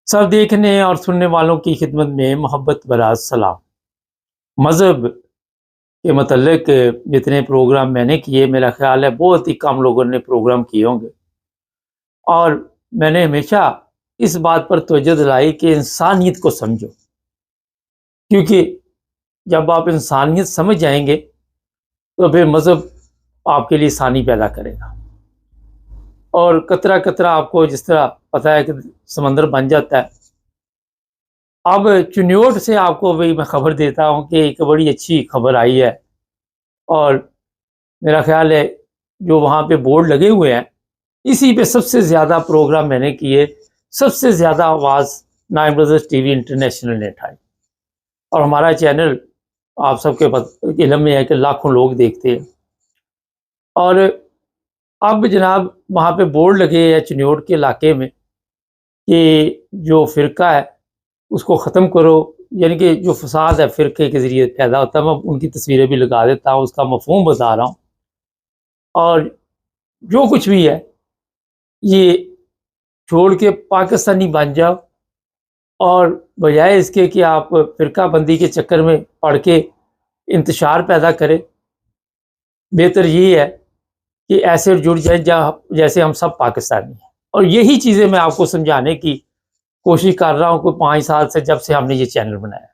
सब देखने और सुनने वालों की खिदमत में मोहब्बत भरा सलाम। मज़हब के मतलब जितने प्रोग्राम मैंने किए, मेरा ख्याल है बहुत ही कम लोगों ने प्रोग्राम किए होंगे। और मैंने हमेशा इस बात पर तवज्जो दिलाई कि इंसानियत को समझो, क्योंकि जब आप इंसानियत समझ जाएंगे तो फिर मज़हब आपके लिए आसानी पैदा करेगा। और कतरा कतरा आपको जिस तरह पता है कि समंदर बन जाता है। अब चिन्योट से आपको भाई मैं खबर देता हूँ कि एक बड़ी अच्छी खबर आई है। और मेरा ख्याल है जो वहाँ पे बोर्ड लगे हुए हैं, इसी पे सबसे ज़्यादा प्रोग्राम मैंने किए, सबसे ज़्यादा आवाज़ नाइन ब्रदर्स टीवी इंटरनेशनल ने उठाई। और हमारा चैनल आप सबके इल्म में है कि लाखों लोग देखते हैं। और अब जनाब वहाँ पे बोर्ड लगे हैं चिन्योट के इलाके में कि जो फ़िरका है उसको ख़त्म करो, यानी कि जो फसाद है फ़िरके के ज़रिए पैदा होता है। मैं उनकी तस्वीरें भी लगा देता हूँ, उसका मफ़हूम बता रहा हूँ। और जो कुछ भी है ये छोड़ के पाकिस्तानी बन जाओ, और बजाय इसके कि आप फ़िरका बंदी के चक्कर में पड़ के इंतशार पैदा करें, बेहतर ये है कि ऐसे जुड़ जाए जैसे हम सब पाकिस्तानी हैं। और यही चीज़ें मैं आपको समझाने की कोशिश कर रहा हूँ कोई 5 साल से, जब से हमने ये चैनल बनाया।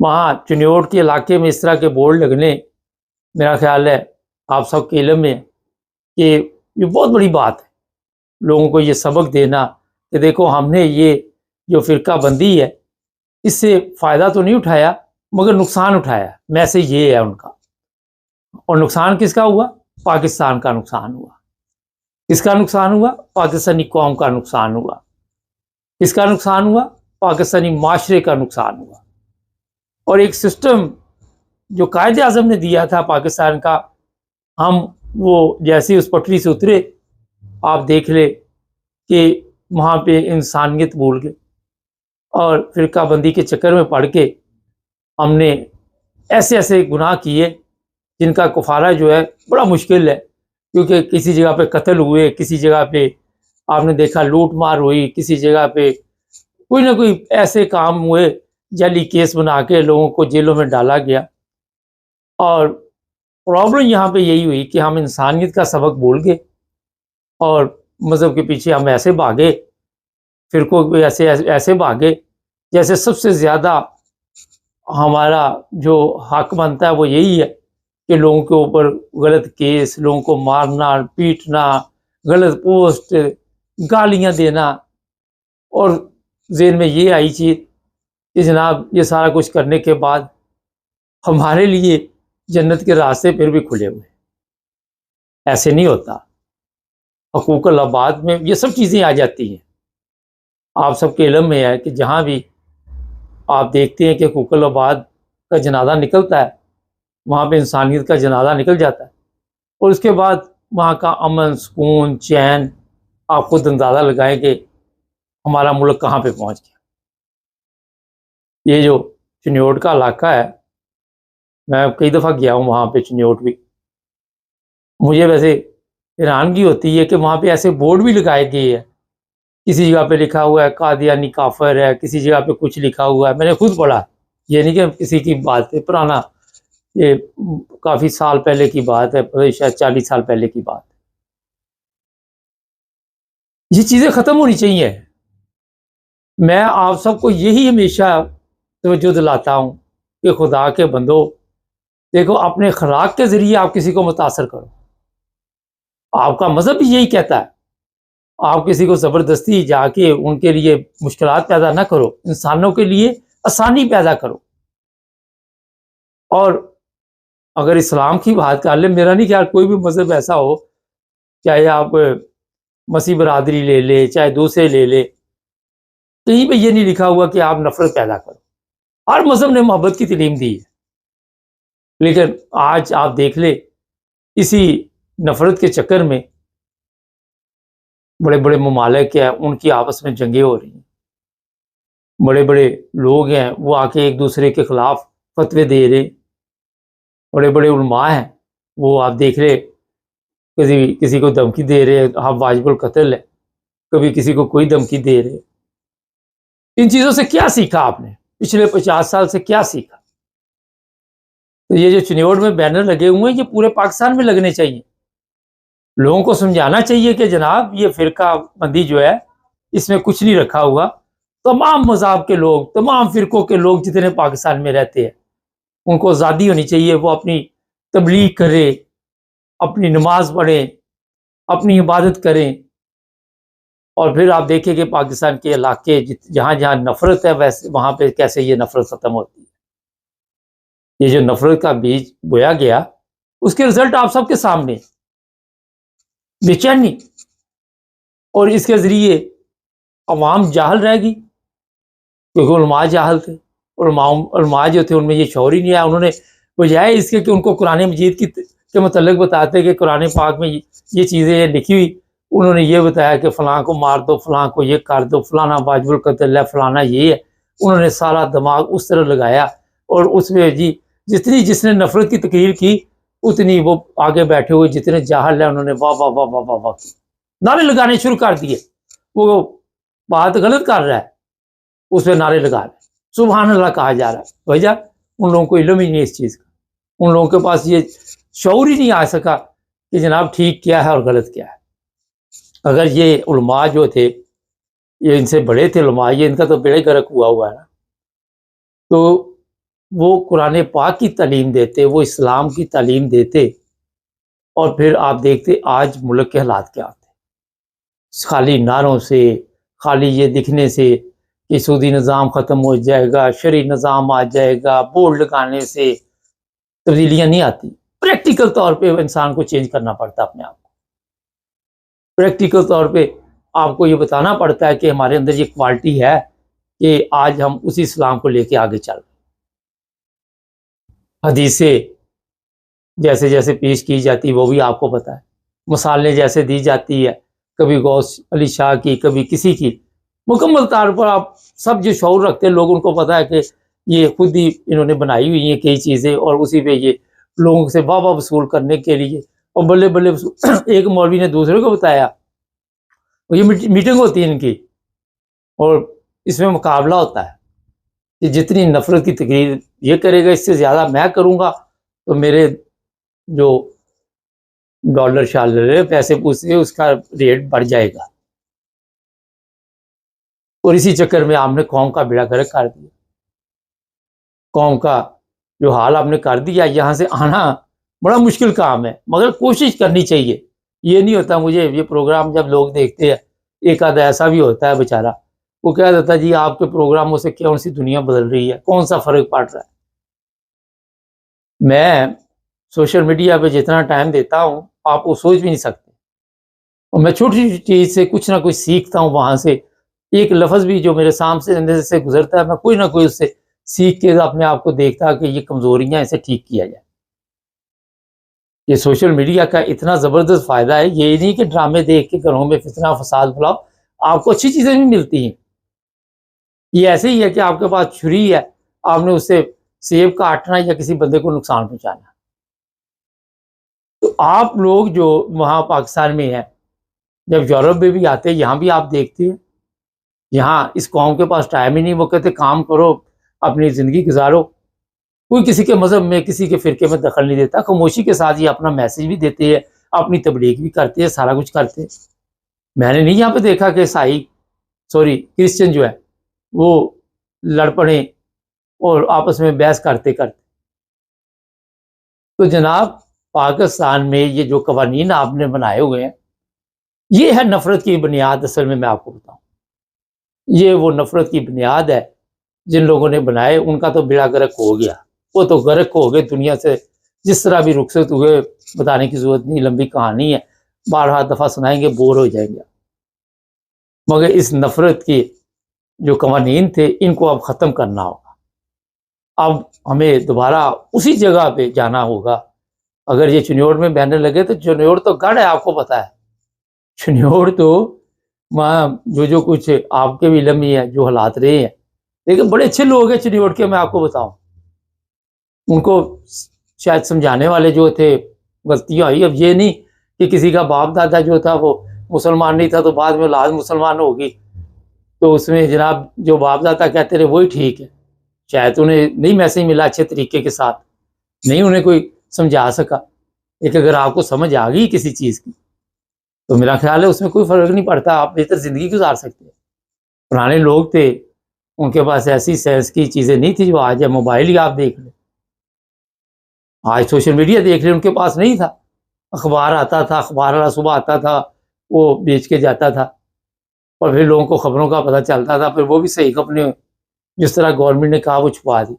वहाँ चिन्योट के इलाके में इस तरह के बोर्ड लगने, मेरा ख्याल है आप सबके इल्म में है कि ये बहुत बड़ी बात है। लोगों को ये सबक देना कि देखो हमने ये जो फ़िरका बंदी है इससे फ़ायदा तो नहीं उठाया मगर नुकसान उठाया। मैसेज ये है उनका। और नुकसान किसका हुआ? पाकिस्तान का नुकसान हुआ। किसका नुकसान हुआ? पाकिस्तानी कौम का नुकसान हुआ। किसका नुकसान हुआ? पाकिस्तानी माशरे का नुकसान हुआ। और एक सिस्टम जो कायदे आज़म ने दिया था पाकिस्तान का, हम वो जैसे उस पटरी से उतरे, आप देख ले कि वहाँ पे इंसानियत भूल गए और फ़िरका बंदी के चक्कर में पड़ के हमने ऐसे ऐसे गुनाह किए जिनका कफ़ारा जो है बड़ा मुश्किल है। क्योंकि किसी जगह पे कत्ल हुए, किसी जगह पे आपने देखा लूट मार हुई, किसी जगह पे कोई ना कोई ऐसे काम हुए, जाली केस बना के लोगों को जेलों में डाला गया। और प्रॉब्लम यहाँ पे यही हुई कि हम इंसानियत का सबक भूल गए और मज़हब के पीछे हम ऐसे भागे, फ़िरकों पे ऐसे ऐसे भागे जैसे सबसे ज़्यादा हमारा जो हक बनता है वो यही है कि लोगों के ऊपर गलत केस, लोगों को मारना, पीटना, गलत पोस्ट, गालियाँ देना। और ज़हन में ये आई चीज़ कि जनाब ये सारा कुछ करने के बाद हमारे लिए जन्नत के रास्ते फिर भी खुले हुए हैं। ऐसे नहीं होता। हकूक़ुल अबाद में ये सब चीज़ें आ जाती हैं। आप सबके इल्म में है कि जहाँ भी आप देखते हैं कि हकूक़ुल अबाद का जनाज़ा निकलता है, वहाँ पे इंसानियत का जनाज़ा निकल जाता है। और उसके बाद वहाँ का अमन, सुकून, चैन, आप खुद अंदाज़ा लगाएँ कि हमारा मुल्क कहाँ पे पहुँच गया। ये जो चिन्योट का इलाका है, मैं कई दफ़ा गया हूँ वहाँ पे चिन्योट भी। मुझे वैसे हैरानगी होती है कि वहाँ पे ऐसे बोर्ड भी लगाए गए हैं। किसी जगह पे लिखा हुआ है कादियानी काफ़िर है, किसी जगह पे कुछ लिखा हुआ है, मैंने खुद पढ़ा। ये नहीं कि किसी की बात है पुराना, ये काफ़ी साल पहले की बात है, शायद 40 साल पहले की बात है। ये चीज़ें ख़त्म होनी चाहिए। मैं आप सबको यही हमेशा तवज्जो दिलाता हूँ कि खुदा के बंदो, देखो अपने अखलाक के ज़रिए आप किसी को मुतासर करो। आपका मज़हब भी यही कहता है। आप किसी को ज़बरदस्ती जाके उनके लिए मुश्किलात पैदा ना करो, इंसानों के लिए आसानी पैदा करो। और अगर इस्लाम की बात कर लें, मेरा नहीं ख्याल कोई भी मज़हब ऐसा हो, चाहे आप मसीह बरादरी ले ले, चाहे दूसरे ले ले, कहीं पे ये नहीं लिखा हुआ कि आप नफ़रत पैदा करो। हर मज़हब ने मोहब्बत की तालीम दी है। लेकिन आज आप देख ले, इसी नफ़रत के चक्कर में बड़े-बड़े ममालिक हैं, उनकी आपस में जंगें हो रही हैं। बड़े-बड़े लोग हैं, वो आके एक-दूसरे के खिलाफ फ़तवे दे रहे। बड़े-बड़े उलमा हैं, वो आप देख रहे, किसी किसी को धमकी दे रहे, आप वाजिबुल कत्ल है, कभी किसी को कोई धमकी दे रहे। इन चीज़ों से क्या सीखा आपने? पिछले 50 साल से क्या सीखा? तो ये जो चिन्योड़ में बैनर लगे हुए हैं, ये पूरे पाकिस्तान में लगने चाहिए। लोगों को समझाना चाहिए कि जनाब ये फ़िरका बंदी जो है, इसमें कुछ नहीं रखा हुआ। तमाम मज़हब के लोग, तमाम फ़िरकों के लोग जितने पाकिस्तान में रहते हैं, उनको आज़ादी होनी चाहिए। वो अपनी तबलीग करें, अपनी नमाज़ पढ़ें, अपनी इबादत करें। और फिर आप देखिए कि पाकिस्तान के इलाके जहाँ जहाँ नफ़रत है, वैसे वहाँ पे कैसे ये नफ़रत ख़त्म होती है। ये जो नफ़रत का बीज बोया गया, उसके रिज़ल्ट आप सबके सामने। बेचैनी, और इसके ज़रिए अवाम जाहल रहेगी, क्योंकि उलमा जाहल थे। उलमा जो थे उनमें ये शऊर ही नहीं आया। उन्होंने बजाय इसके कि उनको कुरान मजीद के मतलब बताते कि कुरान पाक में ये चीज़ें लिखी हुई, उन्होंने ये बताया कि फ़लाँ को मार दो, फ़लाँ को ये कर दो, फ़लाना वाजिबुल क़त्ल है, फ़लाना ये है। उन्होंने सारा दिमाग उस तरह लगाया, और उसमें जी जिसने नफ़रत की तकरीर की, उतनी वो आगे बैठे हुए जितने जाहल है, उन्होंने वाह वाह वाह वाह वाह वाह नारे लगाने शुरू कर दिए। वो बात गलत कर रहा है, उस पर नारे लगा रहे, सुभान अल्लाह कहा जा रहा है। वजह, उन लोगों को इल्म ही नहीं इस चीज़ का। उन लोगों के पास ये शऊर ही नहीं आ सका कि जनाब ठीक क्या है और गलत क्या है। अगर ये उलमा जो थे, ये इनसे बड़े थे उलमा, ये इनका तो बेड़े गर्क हुआ है ना। तो वो कुरान पाक की तालीम देते, वो इस्लाम की तालीम देते, और फिर आप देखते आज मुल्क के हालात क्या होते। खाली नारों से, खाली ये दिखने से कि सूदी निज़ाम ख़त्म हो जाएगा, शरई निज़ाम आ जाएगा, बोर्ड लगाने से तब्दीलियाँ नहीं आती। प्रैक्टिकल तौर पे इंसान को चेंज करना पड़ता है अपने आप को। प्रैक्टिकल तौर पे आपको ये बताना पड़ता है कि हमारे अंदर ये क्वालिटी है कि आज हम उसी इस्लाम को लेके आगे चल रहे हैं। हदीसें जैसे जैसे पेश की जाती है वो भी आपको पता है, मिसालें जैसे दी जाती है, कभी गौस अली शाह की, कभी किसी की, मुकम्मल तौर पर आप सब जो शऊर रखते हैं लोग, उनको पता है कि ये खुद ही इन्होंने बनाई हुई हैं कई चीज़ें, और उसी पे ये लोगों से वाह वसूल करने के लिए, और बल्ले बल्ले एक मौलवी ने दूसरे को बताया, और ये मीटिंग होती है इनकी, और इसमें मुकाबला होता है कि जितनी नफ़रत की तकरीर ये करेगा, इससे ज़्यादा मैं करूँगा, तो मेरे जो डॉलर शालर पैसे पूछते उसका रेट बढ़ जाएगा। और इसी चक्कर में आपने कौम का बेड़ा गर्क कर दिया। कौम का जो हाल आपने कर दिया, यहाँ से आना बड़ा मुश्किल काम है, मगर कोशिश करनी चाहिए। ये नहीं होता, मुझे ये प्रोग्राम जब लोग देखते हैं, एक आधा ऐसा भी होता है बेचारा, वो कह देता है जी आपके प्रोग्रामों से कौन सी दुनिया बदल रही है, कौन सा फ़र्क पड़ रहा है। मैं सोशल मीडिया पे जितना टाइम देता हूँ, आप वो सोच भी नहीं सकते, और मैं छोटी चीज़ से कुछ ना कुछ सीखता हूँ। वहाँ से एक लफ्ज़ भी जो मेरे सामने से गुजरता है, मैं कोई ना कोई उससे सीख के अपने आप को देखता कि ये कमज़ोरियाँ, इसे ठीक किया जाए। ये सोशल मीडिया का इतना ज़बरदस्त फ़ायदा है, ये नहीं कि ड्रामे देख के घरों में फितना फसाद फैलाओ, आपको अच्छी चीज़ें भी मिलती हैं। ये ऐसे ही है कि आपके पास छुरी है, आपने उससे सेब काटना या किसी बंदे को नुकसान पहुँचाना। तो आप लोग जो वहाँ पाकिस्तान में हैं, जब यूरोप में भी आते हैं, यहाँ भी आप देखते हैं, यहाँ इस कौम के पास टाइम ही नहीं। वो कहते काम करो, अपनी ज़िंदगी गुजारो, कोई किसी के मज़हब में, किसी के फ़िरके में दखल नहीं देता। खामोशी के साथ ये अपना मैसेज भी देते हैं, अपनी तबलीग भी करते हैं, सारा कुछ करते हैं। मैंने नहीं यहाँ पे देखा कि क्रिश्चियन जो है वो लड़ पड़े और आपस में बहस करते करते। तो जनाब, पाकिस्तान में ये जो कवानीन आपने बनाए हुए हैं, ये है नफ़रत की बुनियाद। असल में मैं आपको बताऊँ, ये वो नफ़रत की बुनियाद है। जिन लोगों ने बनाए उनका तो बेड़ा गर्क हो गया, वो तो गर्क हो गए दुनिया से, जिस तरह भी रुखसत हुए, बताने की ज़रूरत नहीं, लंबी कहानी है, 12 दफ़ा सुनाएंगे बोर हो जाएंगे। मगर इस नफ़रत की जो कवानीन थे, इनको अब ख़त्म करना होगा। अब हमें दोबारा उसी जगह पे जाना होगा। अगर ये चिन्योड़ में बैनर लगे, तो चिन्योड़ तो गढ़ है, आपको पता है। चिन्योड़ तो वहाँ जो कुछ आपके भी इल्म में है, जो हालात रहे हैं, लेकिन बड़े अच्छे लोग हैं चिन्योड़ के, मैं आपको बताऊं। उनको शायद समझाने वाले जो थे, गलतियाँ हुई। अब ये नहीं कि किसी का बाप दादा जो था वो मुसलमान नहीं था, तो बाद में औलाद मुसलमान होगी। तो उसमें जनाब जो बाप-दादा कहते रहे वही ठीक है। शायद उन्हें नहीं मैसेज मिला अच्छे तरीके के साथ, नहीं उन्हें कोई समझा सका। लेकिन अगर आपको समझ आ गई किसी चीज़ की, तो मेरा ख़्याल है उसमें कोई फ़र्क नहीं पड़ता, आप बेहतर ज़िंदगी गुज़ार सकते हैं। पुराने लोग थे, उनके पास ऐसी सेंस की चीज़ें नहीं थी जो आज है। मोबाइल ही आप देख लें, आज सोशल मीडिया देख लें, उनके पास नहीं था। अखबार आता था, अखबार वाला सुबह आता था, वो बेच के जाता था और फिर लोगों को खबरों का पता चलता था, फिर वो भी सही खबरें जिस तरह गवर्नमेंट ने कहा वो छुपा दी।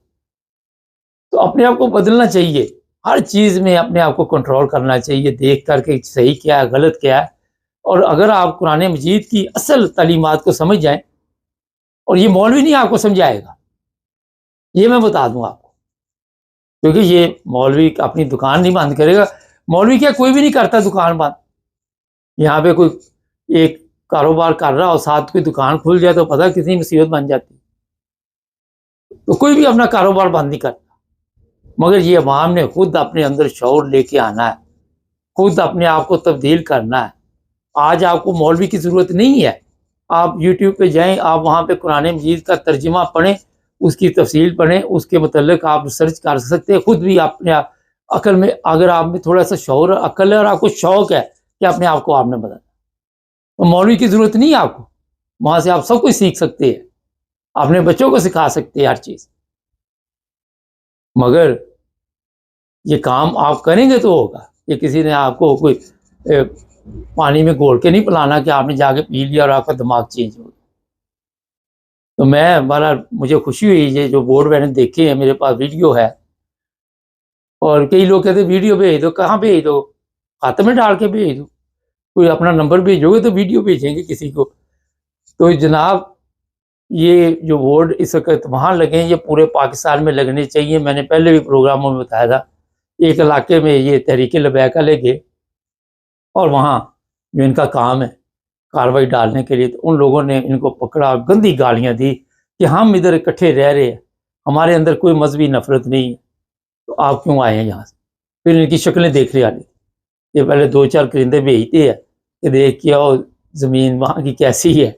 तो अपने आप को बदलना चाहिए, हर चीज़ में अपने आप को कंट्रोल करना चाहिए, देख कर के सही क्या है, गलत क्या है। और अगर आप कुरान मजीद की असल तालीमात को समझ जाएँ, और ये मौलवी नहीं आपको समझाएगा, ये मैं बता दूँ आपको। क्योंकि ये मौलवी अपनी दुकान नहीं बंद करेगा, मौलवी क्या कोई भी नहीं करता दुकान बंद। यहाँ पे कोई एक कारोबार कर रहा और साथ कोई दुकान खुल जाए तो पता कितनी मुसीबत बन जाती। तो कोई भी अपना कारोबार बंद नहीं करता, मगर ये अवाम ने खुद अपने अंदर शऊर लेके आना है, खुद अपने आप को तब्दील करना है। आज आपको मौलवी की ज़रूरत नहीं है, आप यूट्यूब पे जाएँ, आप वहाँ पे कुरान मजीद का तर्जुमा पढ़ें, उसकी तफसील पढ़ें, उसके मतलब आप रिसर्च कर सकते हैं। खुद भी अपने अकल में, अगर आप में थोड़ा सा शऊर अकल है और आपको शौक़ है कि अपने आप को आपने बदलना, तो मौलवी की ज़रूरत नहीं है आपको। वहाँ से आप सब कुछ सीख सकते हैं, अपने बच्चों को सिखा सकते हैं हर चीज़। मगर ये काम आप करेंगे तो होगा। ये किसी ने आपको कोई पानी में घोल के नहीं पिलाना कि आपने जाके पी लिया और आपका दिमाग चेंज हो गया। तो मैं बहरहाल मुझे खुशी हुई, ये जो बोर्ड मैंने देखे हैं, मेरे पास वीडियो है। और कई लोग कहते हैं वीडियो भेज दो, कहाँ भेज दो? खाते में डाल के भेज दो, कोई अपना नंबर भेजोगे तो वीडियो भेजेंगे किसी को। तो जनाब ये जो बोर्ड इस वक्त वहाँ लगे हैं, ये पूरे पाकिस्तान में लगने चाहिए। मैंने पहले भी प्रोग्रामों में बताया था, एक इलाके में ये तहरीक लबैक ले गए और वहाँ जो इनका काम है कार्रवाई डालने के लिए, तो उन लोगों ने इनको पकड़ा, गंदी गालियाँ दी कि हम इधर इकट्ठे रह रहे हैं, हमारे अंदर कोई मजहबी नफरत नहीं है, तो आप क्यों आए हैं यहाँ से। फिर इनकी शक्लें देख रही आनी, ये पहले 2-4 परिंदे भेजते हैं कि देख के आओ ज़मीन वहाँ की कैसी है,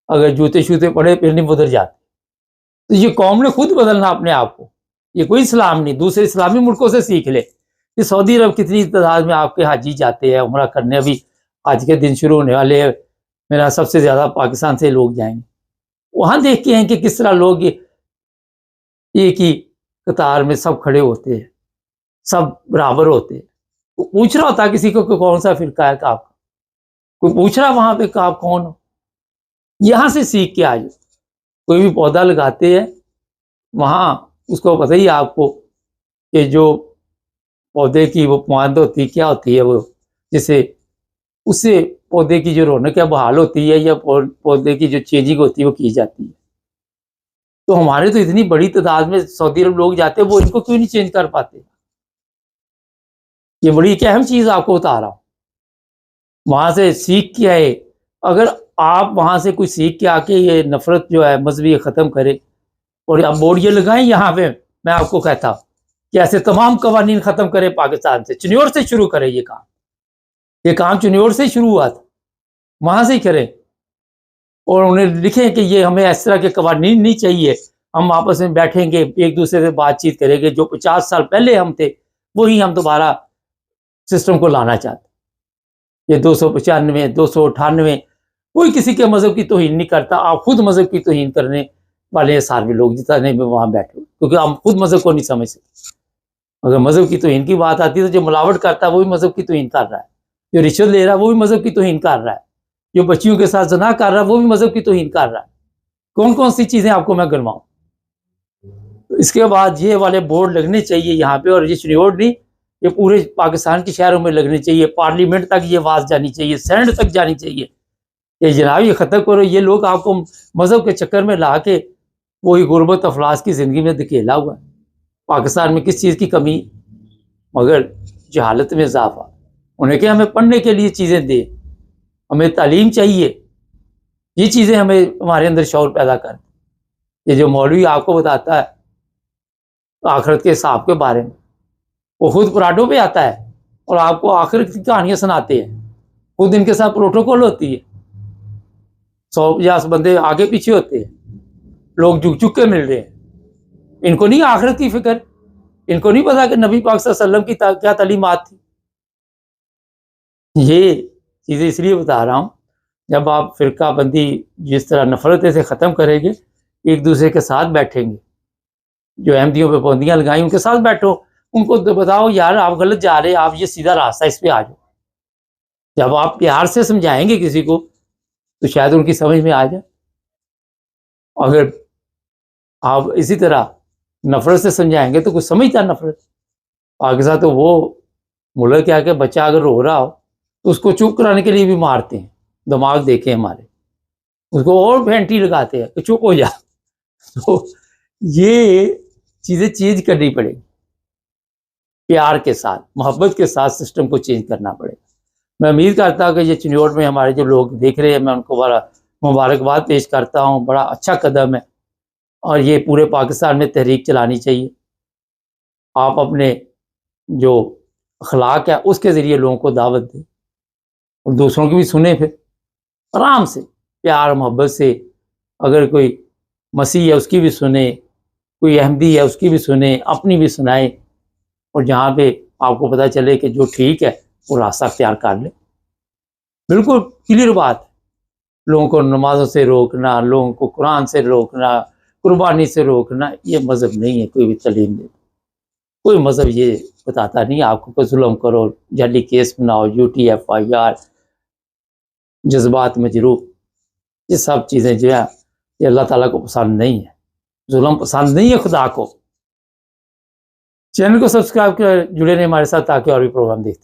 अगर जूते शूते पड़े फिर नहीं उधर जाते। तो ये कौम ने खुद बदलना अपने आप को, ये कोई इस्लाम नहीं, दूसरे इस्लामी मुल्कों से सीख ले कि सऊदी अरब कितनी तादाद में आपके हाजी जाते हैं उम्रा करने। अभी आज के दिन शुरू होने वाले हैं, मेरा सबसे ज़्यादा पाकिस्तान से लोग जाएंगे। वहाँ देखते हैं कि किस तरह लोग एक ही कतार में सब खड़े होते हैं, सब बराबर होते हैं। तो पूछ रहा होता किसी को कि कौन सा फ़िरका है आपका, कोई पूछ रहा वहाँ पे कि आप कौन हो। यहाँ से सीख के आ जाओ। कोई भी पौधा लगाते हैं, वहाँ उसको पता ही है आपको कि जो पौधे की वो माद होती क्या होती है, वो जिससे उससे पौधे की जो रौनक है बहाल होती है, या पौधे की जो चेंजिंग होती है वो की जाती है। तो हमारे तो इतनी बड़ी तादाद में सऊदी अरब लोग जाते हैं, वो इनको क्यों नहीं चेंज कर पाते। ये बड़ी एक अहम चीज़ आपको बता रहा हूँ, वहाँ से सीख के आए। अगर आप वहाँ से कुछ सीख के आके ये नफरत जो है मजहबी ख़त्म करें और आप बोर्ड ये लगाएं यहाँ पे, मैं आपको कहता हूँ कि ऐसे तमाम कवानीन ख़त्म करें पाकिस्तान से, चिन्योर से शुरू करें। ये काम चिन्योर से शुरू हुआ था, वहाँ से ही करें और उन्हें लिखें कि ये हमें इस तरह के कवानीन नहीं चाहिए। हम आपस में बैठेंगे, एक दूसरे से बातचीत करेंगे, जो 50 साल पहले हम थे वही हम दोबारा सिस्टम को लाना चाहते। ये 295, 298, कोई किसी के मज़हब की तौहीन नहीं करता। आप खुद मज़हब की तौहीन करने वाले सारे लोग जितने भी वहाँ बैठे, क्योंकि हम खुद मज़हब को नहीं समझ सकते। अगर मज़हब की तौहीन की बात आती है तो जो मिलावट करता है वो भी मज़हब की तौहीन कर रहा है, जो रिश्वत ले रहा है वो भी मज़हब की तौहीन कर रहा है, जो बच्चियों के साथ ज़िना कर रहा है वो भी मज़हब की तौहीन कर रहा है। कौन कौन सी चीज़ें आपको मैं गिनवाऊँ। तो इसके बाद ये वाले बोर्ड लगने चाहिए यहाँ पे, और रजिस्ट्री बोर्ड नहीं, ये पूरे पाकिस्तान के शहरों में लगने चाहिए। पार्लियामेंट तक ये आवाज़ जानी चाहिए, सेनेट तक जानी चाहिए कि जनाब ये ख़त्म करो। ये लोग आपको मज़हब के चक्कर में ला के वही गुर्बत अफलास की ज़िंदगी में धकेला हुआ है। पाकिस्तान में किस चीज़ की कमी, मगर जहालत में इजाफा। उन्हें क्या हमें पढ़ने के लिए चीज़ें दे, हमें तालीम चाहिए, ये चीज़ें हमें हमारे अंदर शौर पैदा कर। ये जो मौलवी आपको बताता है आखिरत के हिसाब के बारे में, वो खुद पराठों पे आता है और आपको आखिरत की कहानियाँ सुनाते हैं, खुद इनके साथ प्रोटोकॉल होती है। 150 बंदे आगे पीछे होते हैं, लोग झुक झुक के मिल रहे हैं। इनको नहीं आखिरत की फिक्र, इनको नहीं पता कि नबी पाक सल्लल्लाहु अलैहि वसल्लम की क्या तालीमात थी। ये चीज़ें इसलिए बता रहा हूँ, जब आप फ़िरका बंदी जिस तरह नफ़रतें से ख़त्म करेंगे, एक दूसरे के साथ बैठेंगे, जो अहमदियों पे पाबंदियाँ लगाई उनके साथ बैठो, उनको बताओ यार आप गलत जा रहे हैं, आप ये सीधा रास्ता इस पे आ जाओ। जब आप प्यार से समझाएंगे किसी को तो शायद उनकी समझ में आ जाए। अगर आप इसी तरह नफ़रत से समझाएंगे तो कुछ समझता नफ़रत आगे साथ, तो वो मुल्क क्या कि बच्चा अगर रो रहा हो तो उसको चुप कराने के लिए भी मारते हैं, दिमाग देखे हमारे, उसको और फैंटी लगाते हैं कि चुप हो जा। तो ये चीज़ें चेंज करनी पड़ेगी, प्यार के साथ मोहब्बत के साथ सिस्टम को चेंज करना पड़ेगा। मैं उम्मीद करता हूँ कि ये चिन्योट में हमारे जो लोग देख रहे हैं, मैं उनको बड़ा मुबारकबाद पेश करता हूँ, बड़ा अच्छा कदम है और ये पूरे पाकिस्तान में तहरीक चलानी चाहिए। आप अपने जो अखलाक है उसके ज़रिए लोगों को दावत दें और दूसरों की भी सुने, फिर आराम से प्यार मोहब्बत से। अगर कोई मसीह है उसकी भी सुने, कोई अहमदी है उसकी भी सुने, अपनी भी सुनाए, और जहाँ पे आपको पता चले कि जो ठीक है वो रास्ता अख्तियार कर ले। बिल्कुल क्लियर बात है। लोगों को नमाजों से रोकना, लोगों को कुरान से रोकना, कुर्बानी से रोकना, ये मज़हब नहीं है, कोई भी तालीम नहीं। कोई मज़हब ये बताता नहीं आपको कि जुल्म करो, जाली केस बनाओ, UTFIR, जज्बात मजरूह, ये सब चीज़ें जो है ये अल्लाह ताला को पसंद नहीं है। जुल्म पसंद नहीं है खुदा को। चैनल को सब्सक्राइब कर जुड़े रहे हमारे साथ ताकि और भी प्रोग्राम देखते